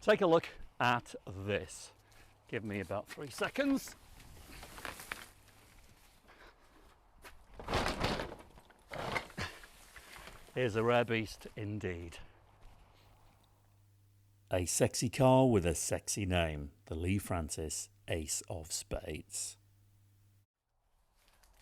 take a look at this. Give me about 3 seconds. Here's a rare beast indeed. A sexy car with a sexy name, the Lea-Francis Ace of Spades.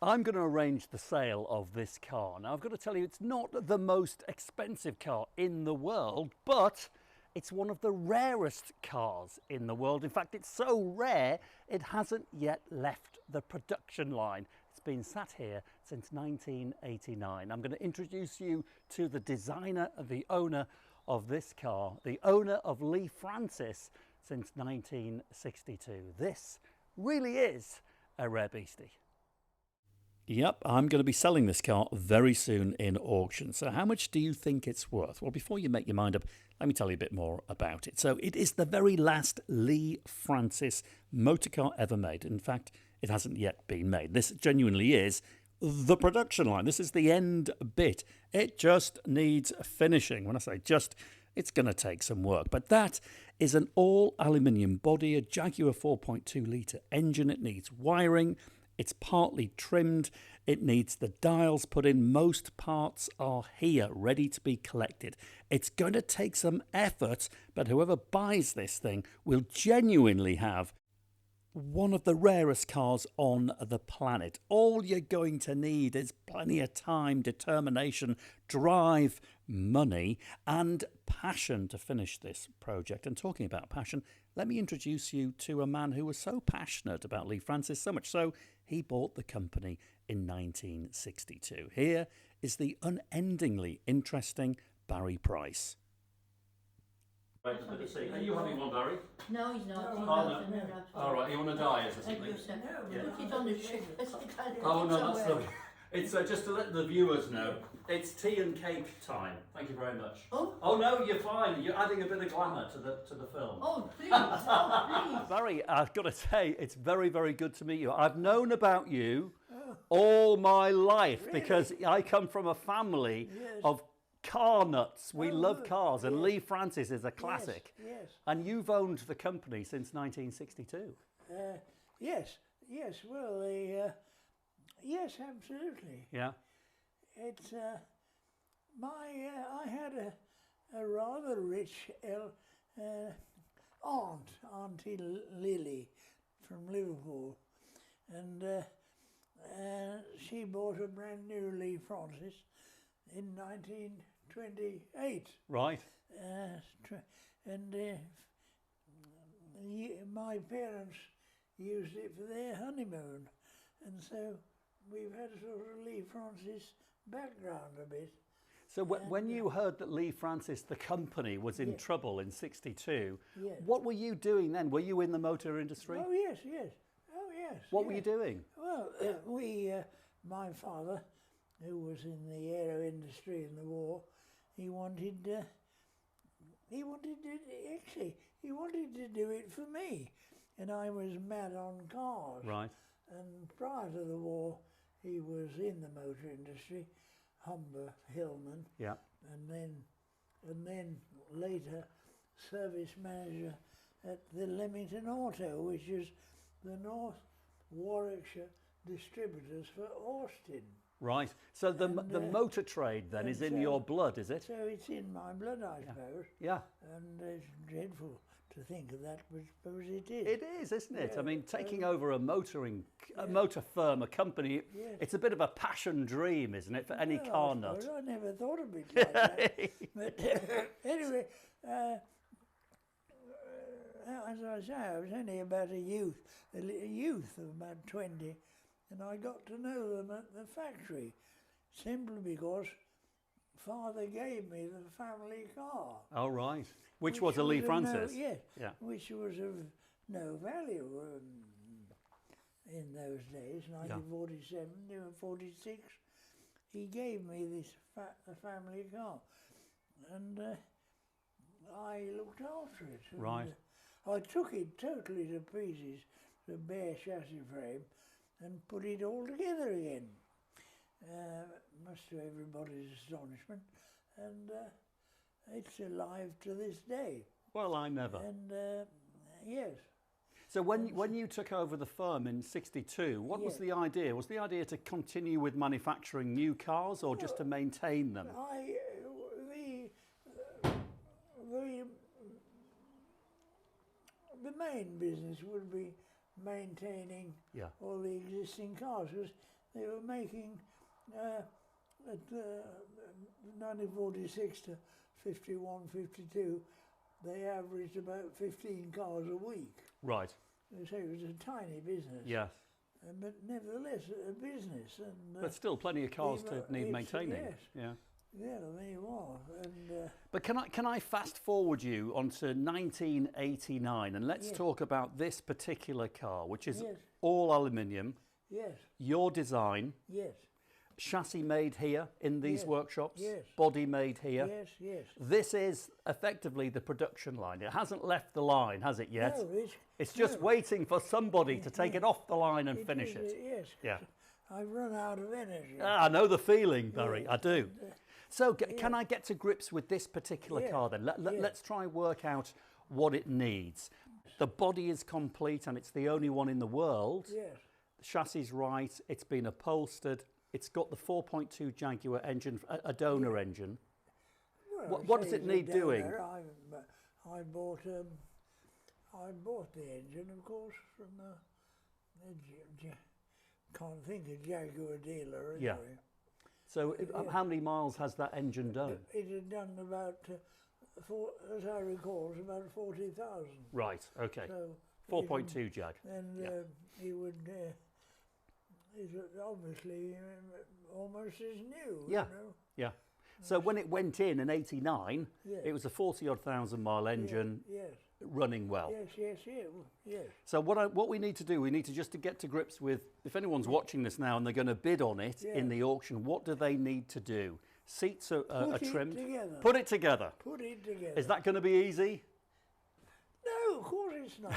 I'm going to arrange the sale of this car. Now I've got to tell you, it's not the most expensive car in the world, but it's one of the rarest cars in the world. In fact, it's so rare, it hasn't yet left the production line. It's been sat here since 1989. I'm going to introduce you to the designer, the owner of this car, the owner of Lea-Francis since 1962. This really is a rare beastie. Yep, I'm going to be selling this car very soon in auction. So how much do you think it's worth? Well, before you make your mind up, let me tell you a bit more about it. So it is the very last Lea-Francis motor car ever made. In fact, it hasn't yet been made. This genuinely is the production line. This is the end bit. It just needs finishing. When I say just, it's going to take some work. But that is an all aluminium body, a Jaguar 4.2 litre engine. It needs wiring. It's partly trimmed. It needs the dials put in. Most parts are here, ready to be collected. It's going to take some effort, but whoever buys this thing will genuinely have one of the rarest cars on the planet. All you're going to need is plenty of time, determination, drive, money, and passion to finish this project. And talking about passion, let me introduce you to a man who was so passionate about Lea-Francis, so much so he bought the company in 1962. Here is the unendingly interesting Barry Price. Are you having one, Barry? No, he's not. Oh, no. All right, you want to die, is it? Thank you, sir. Yeah. Put it on the ship. Oh, no, that's the... It's just to let the viewers know, it's tea and cake time. Thank you very much. Oh no, you're fine. You're adding a bit of glamour to the film. Oh, please. Oh, please. Barry, I've got to say, it's very, very good to meet you. I've known about you all my life because I come from a family of car nuts. We love cars, and Lea-Francis is a classic. Yes. And you've owned the company since 1962. Yes. Well, yes, absolutely. Yeah. It's I had a rather rich Auntie Lily from Liverpool, and she bought a brand new Lea-Francis in 1928. Right. My parents used it for their honeymoon, and so we've had a sort of Lea-Francis background a bit. So when you heard that Lea-Francis, the company, was in trouble in '62, what were you doing then? Were you in the motor industry? Oh yes. What were you doing? Well, my father, who was in the aero industry in the war, he wanted to do it for me, and I was mad on cars. Right. And prior to the war, he was in the motor industry, Humber Hillman. Yeah. And then later, service manager at the Leamington Auto, which is the North Warwickshire distributors for Austin. Right. So the motor trade then is in your blood, is it? So it's in my blood, I suppose. Yeah. And it's dreadful to think of that, but I suppose it is. It is, isn't it? I mean, taking over a motor firm, a company, it's a bit of a passion dream, isn't it, for any car nut? I never thought of it like that. But anyway, as I say, I was only about a youth of about 20, and I got to know them at the factory, simply because Father gave me the family car. Oh, right. Which was a Lea-Francis? Yeah. Which was of no value in those days, 1947, 46. He gave me this family car, and I looked after it. Right. I took it totally to pieces, the bare chassis frame, and put it all together again. Much to everybody's astonishment, and it's alive to this day. Well, I never. And yes, So when you took over the firm in '62, what was Yeah. the idea? Was the idea to continue with manufacturing new cars or just to maintain them? The main business would be maintaining Yeah. all the existing cars, because they were making at 1946 to 51, 52, they averaged about 15 cars a week. Right. So it was a tiny business. Yes. But nevertheless, a business. And But still plenty of cars to even- need it's- maintaining. yes. Yeah. yeah, there you are. And But can I fast forward you onto 1989 and let's Yes. talk about this particular car, which is Yes. all aluminium, yes, your design, yes, chassis made here in these Yes. workshops, Yes. body made here. yes, yes. This is effectively the production line. It hasn't left the line, has it yet? No, It's just no. waiting for somebody to take it off the line and finish is, it. Yes. Yeah. I've run out of energy. Ah, I know the feeling, Barry. Yeah. I do. So can I get to grips with this particular Yeah. car then? Yeah. Let's try and work out what it needs. The body is complete and it's the only one in the world. Yes. The chassis is right. It's been upholstered. It's got the 4.2 Jaguar engine, a donor engine. Well, What does say it it's a need doing? donor. I bought the engine, of course, from can't think of Jaguar dealer anyway. Yeah. So Yeah. how many miles has that engine done? It had done about, as I recall, it was about 40,000. Right, okay. So 4.2 Jag. And Yeah. he would. It was obviously almost as new. Yeah. You know? Yeah. So when it went in '89, Yeah. it was a 40-odd thousand mile engine Yes. running well. Yes. So what we need to do, we need to just to get to grips with, if anyone's watching this now and they're going to bid on it Yeah. in the auction, what do they need to do? Seats are Put it trimmed. together. Put it together. Put it together. Is that going to be easy? No, of course it's not.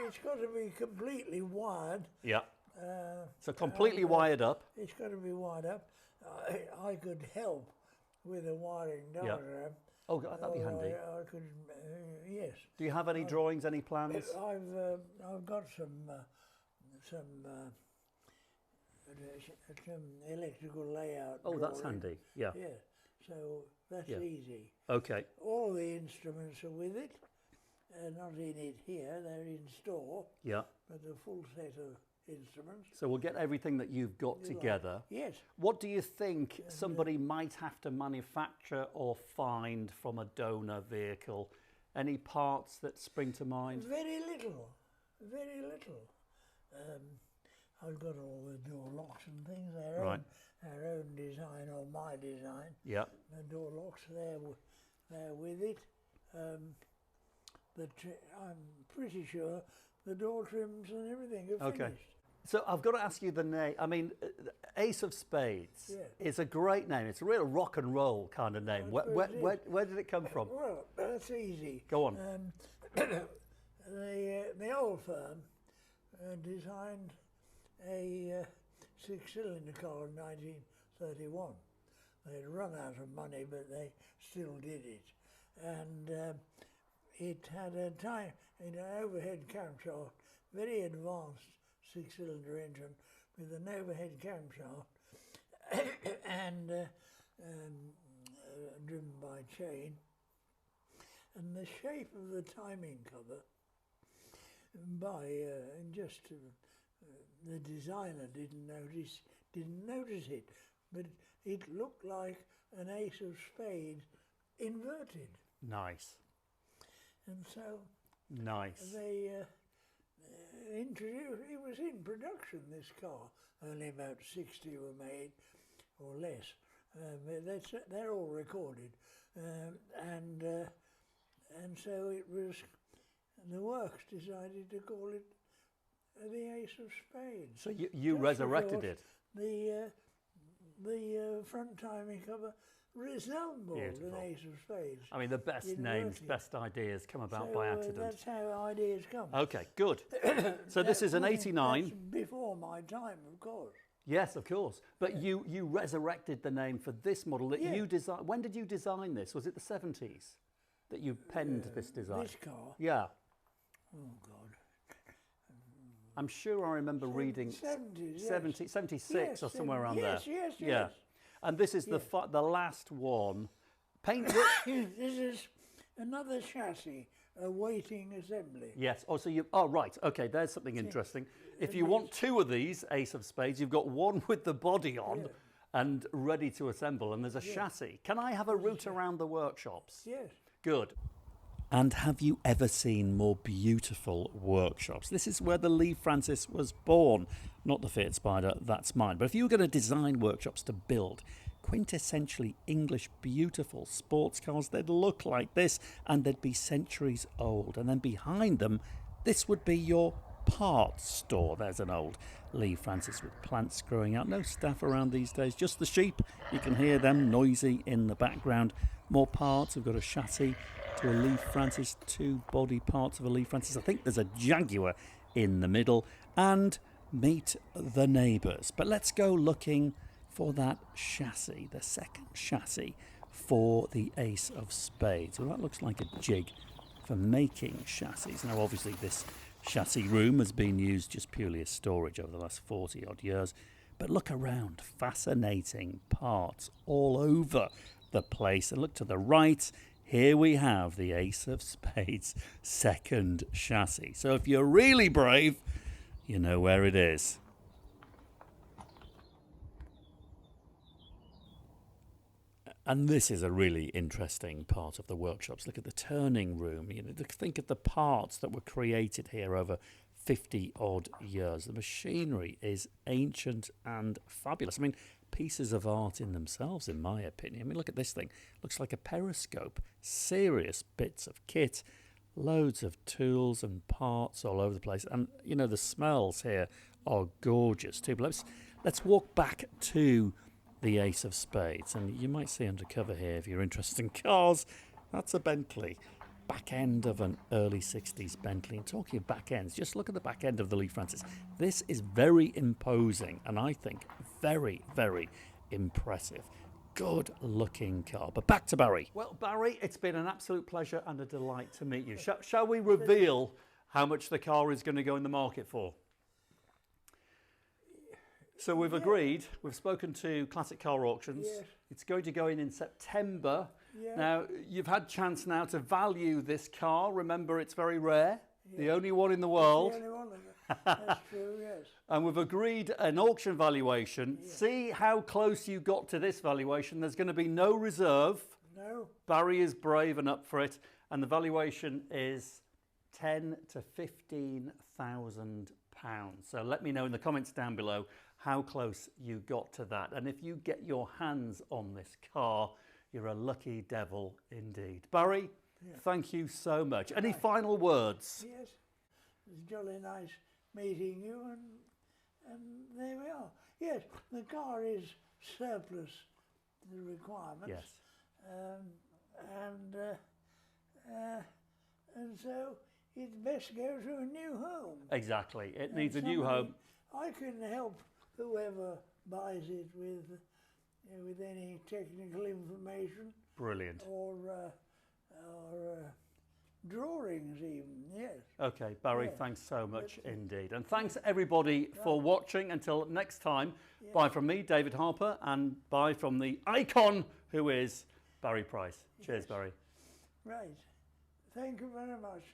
It's got to be completely wired. Yeah. Uh, So completely wired up. It's got to be wired up. I could help with a wiring diagram. Oh, that'd be or handy. I could, yes. Do you have any drawings, any plans? I've got some electrical layout. Oh, that's drawing. handy. Yeah. Yeah, so that's Yeah. easy. Okay. All the instruments are with it. Not in it here, they're in store, Yeah. but a full set of instruments. So we'll get everything that you've got You like. together. Yes, What do you think somebody might have to manufacture or find from a donor vehicle? Any parts that spring to mind? very little, very little. I've got all the door locks and things, Right. our own design or my design. Yeah. The door locks, they're with it. I'm pretty sure the door trims and everything are Okay. finished. So I've got to ask you the name. I mean, Ace of Spades Yeah. is a great name. It's a real rock and roll kind of name. I suppose it is. Where did it come from? Well, that's easy. Go on. The old firm designed a six-cylinder car in 1931. They'd run out of money, but they still did it. And it had an overhead camshaft, very advanced six-cylinder engine with an overhead camshaft and driven by chain. And the shape of the timing cover, the designer didn't notice it, but it looked like an Ace of Spades inverted. Nice. And so Nice. they introduced, it was in production, this car. Only about 60 were made, or less. They're all recorded. And so it was, the works decided to call it the Ace of Spades. So you Just resurrected because it. The front timing cover resembled Beautiful. an Ace of Spades. I mean, the best Inverted. names, best ideas come about So, by accident. that's how ideas come. Okay, good. So this is an That's 89. before my time, of course. Yes, of course. But you resurrected the name for this model that Yeah. you designed. When did you design this? Was it the 70s? that you penned this design? This car? Yeah. Oh, God. I'm sure I remember reading 70s, yes. 76 Yes, or somewhere around yes, there. Yes, Yeah. yes. And this is the last one. Paint. This is another chassis awaiting assembly. Yes. Oh, so you. Oh, right. Okay. There's something interesting. If you want two of these Ace of Spades, you've got one with the body on and ready to assemble, and there's a chassis. Can I have a route around the workshops? Yes. Good. And have you ever seen more beautiful workshops? This is where the Lea-Francis was born. Not the Fiat Spider, that's mine. But if you were going to design workshops to build quintessentially English beautiful sports cars, they'd look like this, and they'd be centuries old. And then behind them, this would be your parts store. There's an old Lea-Francis with plants growing out. No staff around these days, just the sheep. You can hear them noisy in the background. More parts. We've got a chassis to a Lea-Francis, two body parts of a Lea-Francis. I think there's a Jaguar in the middle. And meet the neighbours. But let's go looking for that chassis, the second chassis for the Ace of Spades. Well, that looks like a jig for making chassis. Now, obviously, this chassis room has been used just purely as storage over the last 40 odd years. But look around, fascinating parts all over the place. And look to the right, here we have the Ace of Spades second chassis. So if you're really brave, you know where it is. And this is a really interesting part of the workshops. Look at the turning room. You know, think of the parts that were created here over 50 odd years. The machinery is ancient and fabulous. I mean, pieces of art in themselves, in my opinion. I mean, look at this thing. Looks like a periscope. Serious bits of kit. Loads of tools and parts all over the place. And, you know, the smells here are gorgeous too. But let's walk back to the Ace of Spades. And you might see undercover here, if you're interested in cars, that's a Bentley. Back end of an early 60s Bentley. And talking of back ends, just look at the back end of the Lea-Francis. This is very imposing and I think very, very impressive. Good looking car. But back to Barry. Well, Barry, it's been an absolute pleasure and a delight to meet you. Shall we reveal how much the car is going to go in the market for? So we've agreed, we've spoken to Classic Car Auctions. Yes. It's going to go in September. Yeah. Now, you've had chance now to value this car. Remember, it's very rare. The only one in the world. The only one of them. That's true, yes. And we've agreed an auction valuation. See how close you got to this valuation. There's going to be no reserve. No. Barry is brave and up for it. And the valuation is £10,000 to £15,000. So let me know in the comments down below how close you got to that. And if you get your hands on this car, you're a lucky devil indeed. Barry, thank you so much. Any final words? Yes. It's jolly nice meeting you, and there we are. Yes, the car is surplus to the requirements. Yes. And so it's best to go to a new home. Exactly. It needs a new home. I can help whoever buys it with any technical information. Brilliant. Or drawings even, yes. Okay, Barry, thanks so much indeed. And thanks everybody for watching. Until next time, bye from me, David Harper, and bye from the icon who is Barry Price. Cheers, Barry. Right. Thank you very much.